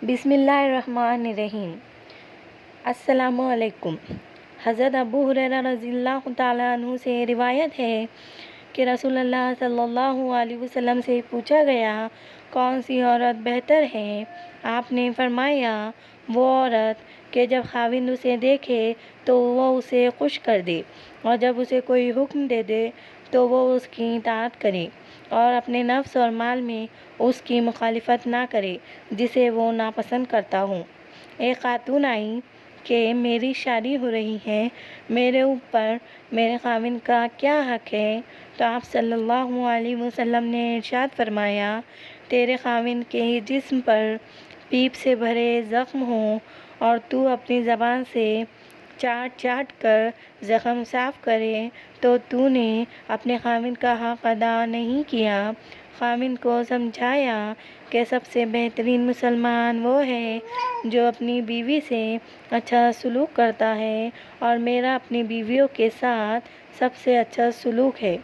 بسم اللہ الرحمن الرحیم۔ السلام علیکم۔ حضرت ابو ہریرہ رضی اللہ تعالیٰ عنہ سے روایت ہے کہ رسول اللہ صلی اللہ علیہ وسلم سے پوچھا گیا کون سی عورت بہتر ہے؟ آپ نے فرمایا وہ عورت کہ جب خاوند اسے دیکھے تو وہ اسے خوش کر دے، اور جب اسے کوئی حکم دے دے تو وہ اس کی اطاعت کرے، اور اپنے نفس اور مال میں اس کی مخالفت نہ کرے جسے وہ ناپسند کرتا ہو۔ ایک خاتون آئی کہ میری شادی ہو رہی ہے، میرے اوپر میرے خاوند کا کیا حق ہے؟ تو آپ صلی اللہ علیہ وسلم نے ارشاد فرمایا، تیرے خاوند کے جسم پر پیپ سے بھرے زخم ہوں اور تو اپنی زبان سے چاٹ چاٹ کر زخم صاف کرے تو نے اپنے خاوند کا حق ادا نہیں کیا۔ خاوند کو سمجھایا کہ سب سے بہترین مسلمان وہ ہے جو اپنی بیوی سے اچھا سلوک کرتا ہے، اور میرا اپنی بیویوں کے ساتھ سب سے اچھا سلوک ہے۔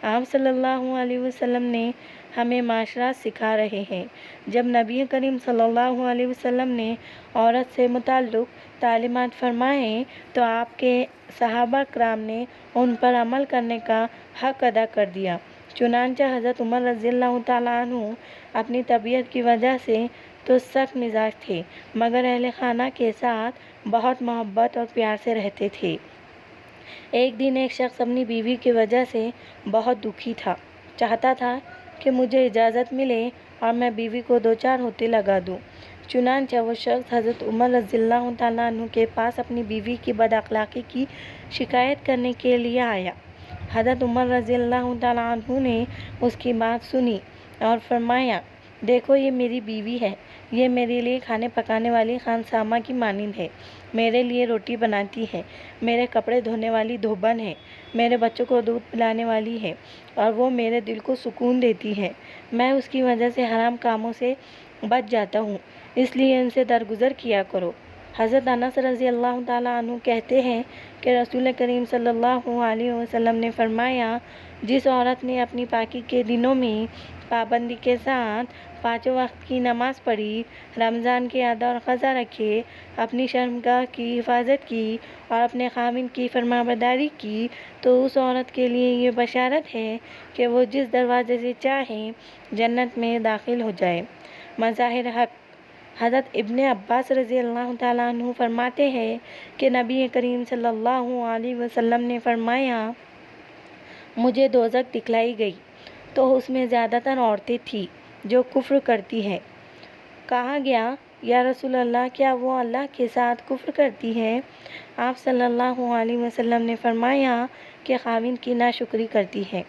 آپ صلی اللہ علیہ وسلم نے ہمیں معاشرات سکھا رہے ہیں۔ جب نبی کریم صلی اللہ علیہ وسلم نے عورت سے متعلق تعلیمات فرمائے تو آپ کے صحابہ کرام نے ان پر عمل کرنے کا حق ادا کر دیا۔ چنانچہ حضرت عمر رضی اللہ تعالیٰ عنہ اپنی طبیعت کی وجہ سے تو سخت مزاج تھے، مگر اہل خانہ کے ساتھ بہت محبت اور پیار سے رہتے تھے۔ ایک دن ایک شخص اپنی بیوی کی وجہ سے بہت دکھی تھا، چاہتا تھا کہ مجھے اجازت ملے اور میں بیوی کو دو چار ہوتے لگا دوں۔ چنانچہ وہ شخص حضرت عمر رضی اللہ تعالیٰ عنہ کے پاس اپنی بیوی کی بد اخلاقی کی شکایت کرنے کے لیے آیا۔ حضرت عمر رضی اللہ تعالیٰ عنہ نے اس کی بات سنی اور فرمایا، دیکھو یہ میری بیوی ہے، یہ میرے لیے کھانے پکانے والی خانسامہ کی مانند ہے، میرے لیے روٹی بناتی ہے، میرے کپڑے دھونے والی دھوبن ہے، میرے بچوں کو دودھ پلانے والی ہے، اور وہ میرے دل کو سکون دیتی ہے۔ میں اس کی وجہ سے حرام کاموں سے بچ جاتا ہوں، اس لیے ان سے درگزر کیا کرو۔ حضرت انس رضی اللہ تعالیٰ عنہ کہتے ہیں کہ رسول کریم صلی اللہ علیہ وسلم نے فرمایا، جس عورت نے اپنی پاکی کے دنوں میں پابندی کے ساتھ 5 وقت کی نماز پڑھی، رمضان کے ادا اور قضا رکھے، اپنی شرمگاہ کی حفاظت کی اور اپنے خاوند کی فرمانبرداری کی، تو اس عورت کے لیے یہ بشارت ہے کہ وہ جس دروازے سے چاہے جنت میں داخل ہو جائے۔ مظاہر حق۔ حضرت ابن عباس رضی اللہ تعالیٰ عنہ فرماتے ہیں کہ نبی کریم صلی اللہ علیہ وسلم نے فرمایا، مجھے دوزخ دکھلائی گئی تو اس میں زیادہ تر عورتیں تھیں جو کفر کرتی ہیں۔ کہا گیا، یا رسول اللہ، کیا وہ اللہ کے ساتھ کفر کرتی ہے؟ آپ صلی اللہ علیہ وسلم نے فرمایا کہ خاوند کی ناشکری کرتی ہے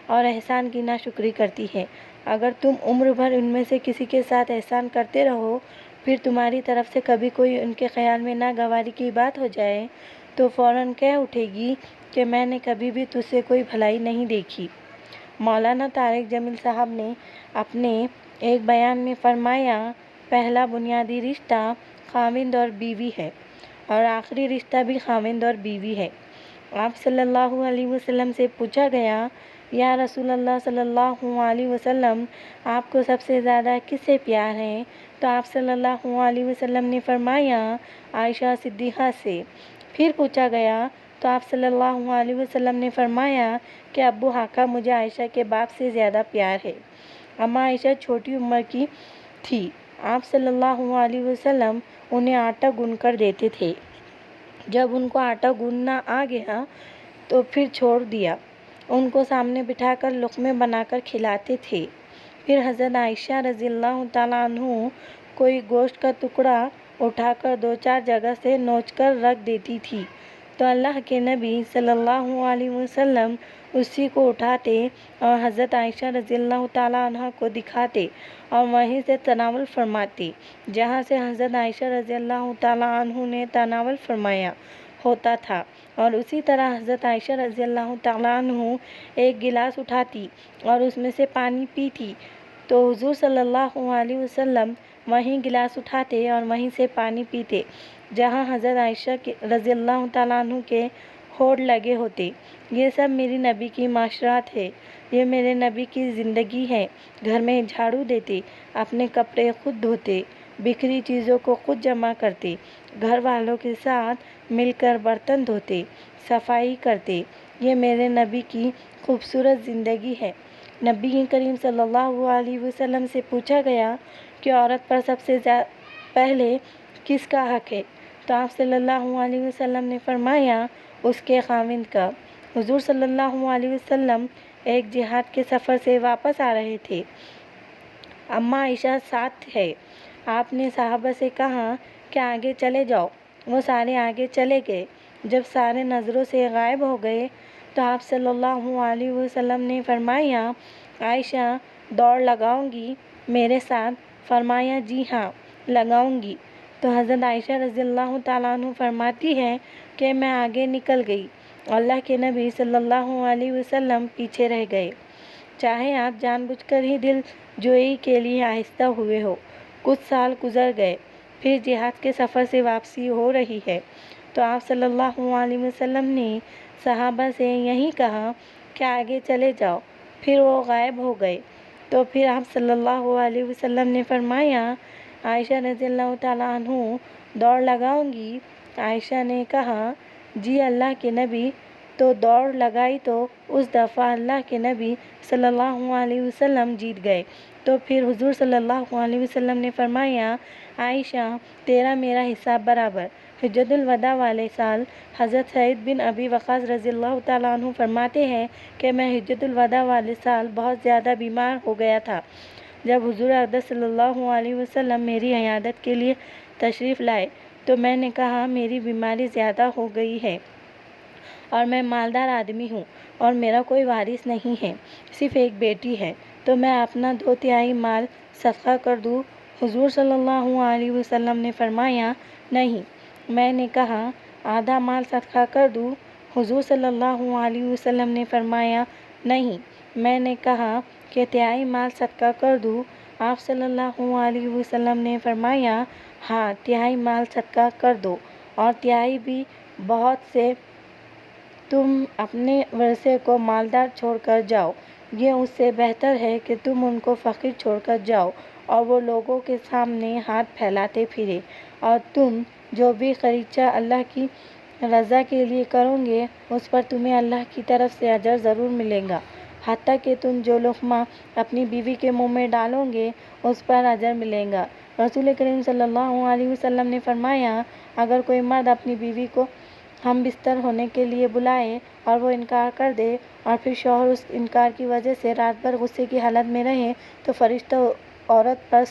اور احسان کی ناشکری کرتی ہے۔ اگر تم عمر بھر ان میں سے کسی کے ساتھ احسان کرتے رہو، پھر تمہاری طرف سے کبھی کوئی ان کے خیال میں ناگواری کی بات ہو جائے تو فوراً کہہ اٹھے گی کہ میں نے کبھی بھی تجھ سے کوئی بھلائی نہیں دیکھی۔ مولانا طارق جمیل صاحب نے اپنے ایک بیان میں فرمایا، پہلا بنیادی رشتہ خاوند اور بیوی ہے، اور آخری رشتہ بھی خاوند اور بیوی ہے۔ آپ صلی اللہ علیہ وسلم سے پوچھا گیا، یا رسول اللہ صلی اللہ علیہ وسلم، آپ کو سب سے زیادہ کس سے پیار ہے؟ تو آپ صلی اللہ علیہ وسلم نے فرمایا، عائشہ صدیقہ سے۔ پھر پوچھا گیا تو آپ صلی اللہ علیہ وسلم نے فرمایا کہ ابو حقہ، مجھے عائشہ کے باپ سے زیادہ پیار ہے۔ اما عائشہ چھوٹی عمر کی تھی، آپ صلی اللہ علیہ وسلم انہیں آٹا گون کر دیتے تھے، جب ان کو آٹا گوننا آ گیا تو پھر چھوڑ دیا، ان کو سامنے بٹھا کر لقمے بنا کر کھلاتے تھے۔ پھر حضرت عائشہ رضی اللہ تعالیٰ عنہ کوئی گوشت کا ٹکڑا اٹھا کر 2-4 جگہ سے نوچ کر رکھ دیتی تھی تو اللہ کے نبی صلی اللہ علیہ وسلم اسی کو اٹھاتے اور حضرت عائشہ رضی اللہ تعالیٰ عنہ کو دکھاتے اور وہیں سے تناول فرماتے جہاں سے حضرت عائشہ رضی اللہ تعالیٰ عنہ نے تناول فرمایا ہوتا تھا، اور اسی طرح حضرت عائشہ رضی اللہ تعالیٰ عنہ ایک گلاس اٹھاتی اور اس میں سے پانی پیتی تو حضور صلی اللہ علیہ وسلم وہیں گلاس اٹھاتے اور وہیں سے پانی پیتے جہاں حضرت عائشہ رضی اللہ تعالیٰ عنہ کے ہونٹ لگے ہوتے۔ یہ سب میری نبی کی معاشرات ہے، یہ میرے نبی کی زندگی ہے۔ گھر میں جھاڑو دیتے، اپنے کپڑے خود دھوتے، بکھری چیزوں کو خود جمع کرتے، گھر والوں کے ساتھ مل کر برتن دھوتے، صفائی کرتے۔ یہ میرے نبی کی خوبصورت زندگی ہے۔ نبی کریم صلی اللہ علیہ وسلم سے پوچھا گیا کہ عورت پر سب سے پہلے کس کا حق ہے؟ تو آپ صلی اللہ علیہ وسلم نے فرمایا اس کے خاوند کا۔ حضور صلی اللہ علیہ وسلم ایک جہاد کے سفر سے واپس آ رہے تھے۔ اماں عائشہ ساتھ ہے۔ آپ نے صحابہ سے کہا کہ آگے چلے جاؤ۔ وہ سارے آگے چلے گئے۔ جب سارے نظروں سے غائب ہو گئے تو آپ صلی اللہ علیہ وسلم نے فرمایا عائشہ دوڑ لگاؤں گی میرے ساتھ؟ فرمایا جی ہاں لگاؤں گی۔ تو حضرت عائشہ رضی اللہ تعالیٰ عنہ فرماتی ہے کہ میں آگے نکل گئی، اللہ کے نبی صلی اللہ علیہ وسلم پیچھے رہ گئے۔ چاہے آپ جان بوجھ کر ہی دل جوئی کے لیے آہستہ ہوئے ہو۔ کچھ سال گزر گئے، پھر جہاد کے سفر سے واپسی ہو رہی ہے تو آپ صلی اللہ علیہ وسلم نے صحابہ سے یہی کہا کہ آگے چلے جاؤ، پھر وہ غائب ہو گئے۔ تو پھر آپ صلی اللہ علیہ وسلم نے فرمایا عائشہ رضی اللہ تعالیٰ عنہ دوڑ لگاؤں گی؟ عائشہ نے کہا جی اللہ کے نبی۔ تو دوڑ لگائی تو اس دفعہ اللہ کے نبی صلی اللہ علیہ وسلم جیت گئے۔ تو پھر حضور صلی اللہ علیہ وسلم نے فرمایا عائشہ تیرا میرا حساب برابر۔ حجۃ الوداع والے سال حضرت سعید بن ابی وقاص رضی اللہ تعالیٰ عنہ فرماتے ہیں کہ میں حجۃ الوداع والے سال بہت زیادہ بیمار ہو گیا تھا۔ جب حضور اقدس صلی اللہ علیہ وسلم میری عیادت کے لیے تشریف لائے تو میں نے کہا میری بیماری زیادہ ہو گئی ہے اور میں مالدار آدمی ہوں اور میرا کوئی وارث نہیں ہے، صرف ایک بیٹی ہے، تو میں اپنا 2/3 مال صدقہ کر دوں؟ حضور صلی اللہ علیہ وسلم نے فرمایا نہیں۔ میں نے کہا آدھا مال صدقہ کر دوں؟ حضور صلی اللہ علیہ وسلم نے فرمایا نہیں۔ میں نے کہا کہ 1/3 مال صدقہ کر دوں؟ آپ صلی اللہ علیہ وسلم نے فرمایا ہاں 1/3 مال صدقہ کر دو، اور 1/3 بھی بہت سے، تم اپنے ورثے کو مالدار چھوڑ کر جاؤ، یہ اس سے بہتر ہے کہ تم ان کو فقیر چھوڑ کر جاؤ اور وہ لوگوں کے سامنے ہاتھ پھیلاتے پھرے، اور تم جو بھی خرچہ اللہ کی رضا کے لیے کرو گے اس پر تمہیں اللہ کی طرف سے اجر ضرور ملے گا، حتیٰ کہ تم جو لقمہ اپنی بیوی کے منہ میں ڈالو گے اس پر اجر ملے گا۔ رسول کریم صلی اللہ علیہ وسلم نے فرمایا اگر کوئی مرد اپنی بیوی کو ہم بستر ہونے کے لیے بلائے اور وہ انکار کر دے اور پھر شوہر اس انکار کی وجہ سے رات بھر غصے کی حالت میں رہے تو فرشتہ عورت پر